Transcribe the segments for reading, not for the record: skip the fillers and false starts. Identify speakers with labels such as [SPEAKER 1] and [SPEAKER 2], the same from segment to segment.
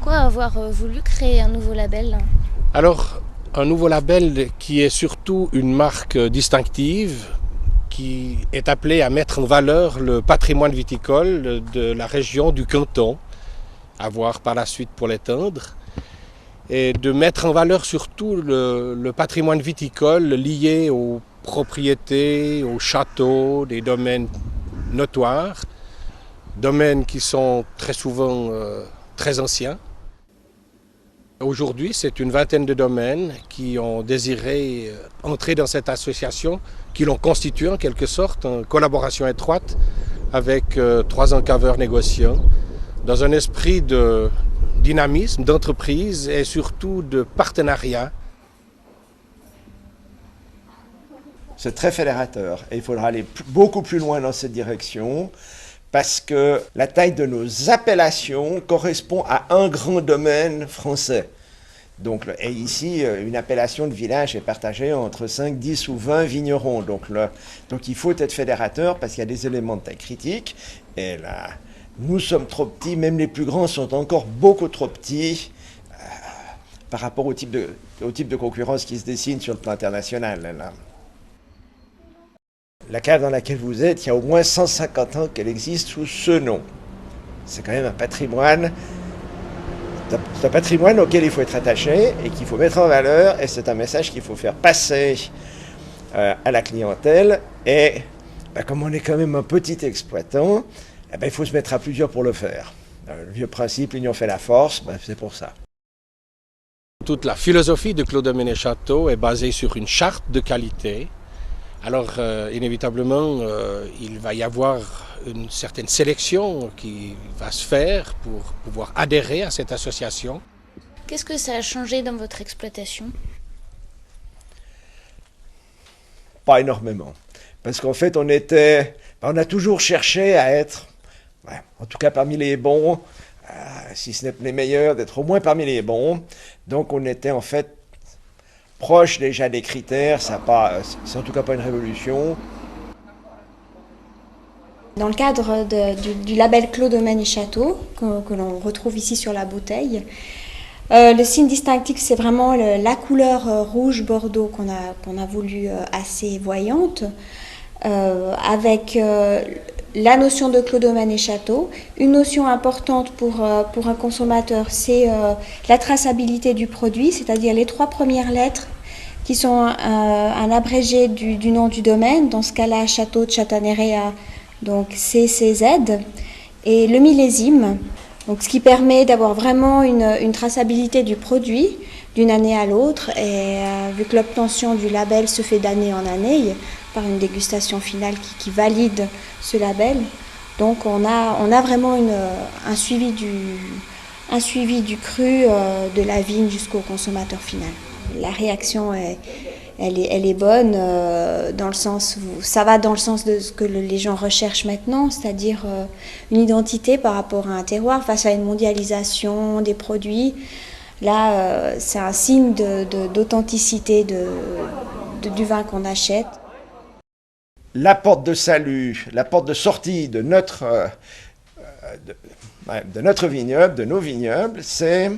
[SPEAKER 1] pourquoi avoir voulu créer un nouveau label?
[SPEAKER 2] Alors, un nouveau label qui est surtout une marque distinctive, qui est appelée à mettre en valeur le patrimoine viticole de la région du canton, à voir par la suite pour l'étendre, et de mettre en valeur surtout le patrimoine viticole lié aux propriétés, aux châteaux, des domaines notoires, domaines qui sont très souvent très anciens. Aujourd'hui, c'est une vingtaine de domaines qui ont désiré entrer dans cette association, qui l'ont constituée en quelque sorte, en collaboration étroite avec 3 encaveurs négociants, dans un esprit de dynamisme, d'entreprise et surtout de partenariat.
[SPEAKER 3] C'est très fédérateur et il faudra aller beaucoup plus loin dans cette direction parce que la taille de nos appellations correspond à un grand domaine français. Donc, et ici, une appellation de village est partagée entre 5, 10 ou 20 vignerons. Donc il faut être fédérateur parce qu'il y a des éléments de taille critique. Et là, nous sommes trop petits, même les plus grands sont encore beaucoup trop petits par rapport au type de concurrence qui se dessine sur le plan international. Là. La cave dans laquelle vous êtes, il y a au moins 150 ans qu'elle existe sous ce nom. C'est quand même un patrimoine. C'est un patrimoine auquel il faut être attaché et qu'il faut mettre en valeur. Et c'est un message qu'il faut faire passer à la clientèle. Et comme on est quand même un petit exploitant, il faut se mettre à plusieurs pour le faire. Le vieux principe, l'union fait la force, c'est pour ça.
[SPEAKER 2] Toute la philosophie de Clos Domaine et Château est basée sur une charte de qualité. Alors, inévitablement, il va y avoir une certaine sélection qui va se faire pour pouvoir adhérer à cette association.
[SPEAKER 1] Qu'est-ce que ça a changé dans votre exploitation?
[SPEAKER 3] Pas énormément. Parce qu'en fait, on a toujours cherché à être, en tout cas parmi les bons, si ce n'est les meilleurs, d'être au moins parmi les bons. Donc, on était en fait proche déjà des critères, c'est en tout cas pas une révolution.
[SPEAKER 4] Dans le cadre du label Clos Domaine et Château, que l'on retrouve ici sur la bouteille, le signe distinctif, c'est vraiment la couleur rouge bordeaux qu'on a voulu assez voyante, avec la notion de Clos Domaine et Château. Une notion importante pour un consommateur, c'est la traçabilité du produit, c'est-à-dire les 3 premières lettres qui sont un abrégé du nom du domaine, dans ce cas-là, Château de Chatanerea, donc CCZ, et le millésime, donc ce qui permet d'avoir vraiment une traçabilité du produit d'une année à l'autre, et vu que l'obtention du label se fait d'année en année, par une dégustation finale qui valide ce label, donc on a vraiment un suivi du cru de la vigne jusqu'au consommateur final. La réaction elle est bonne dans le sens où ça va dans le sens de ce que les gens recherchent maintenant, c'est-à-dire une identité par rapport à un terroir face à une mondialisation des produits. Là, c'est un signe d'authenticité du vin qu'on achète.
[SPEAKER 3] La porte de salut, la porte de sortie de notre vignoble, de nos vignobles, c'est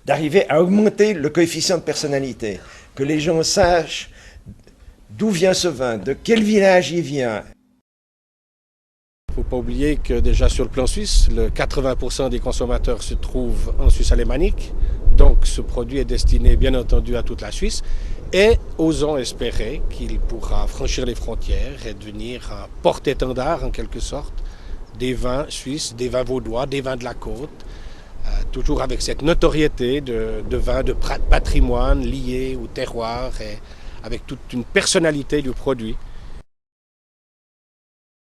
[SPEAKER 3] d'arriver à augmenter le coefficient de personnalité, que les gens sachent d'où vient ce vin, de quel village il vient.
[SPEAKER 2] Il ne faut pas oublier que déjà sur le plan suisse, 80% des consommateurs se trouvent en Suisse alémanique, donc ce produit est destiné bien entendu à toute la Suisse, et osons espérer qu'il pourra franchir les frontières et devenir un porte-étendard en quelque sorte des vins suisses, des vins vaudois, des vins de la côte, toujours avec cette notoriété de vin, de patrimoine lié au terroir et avec toute une personnalité du produit.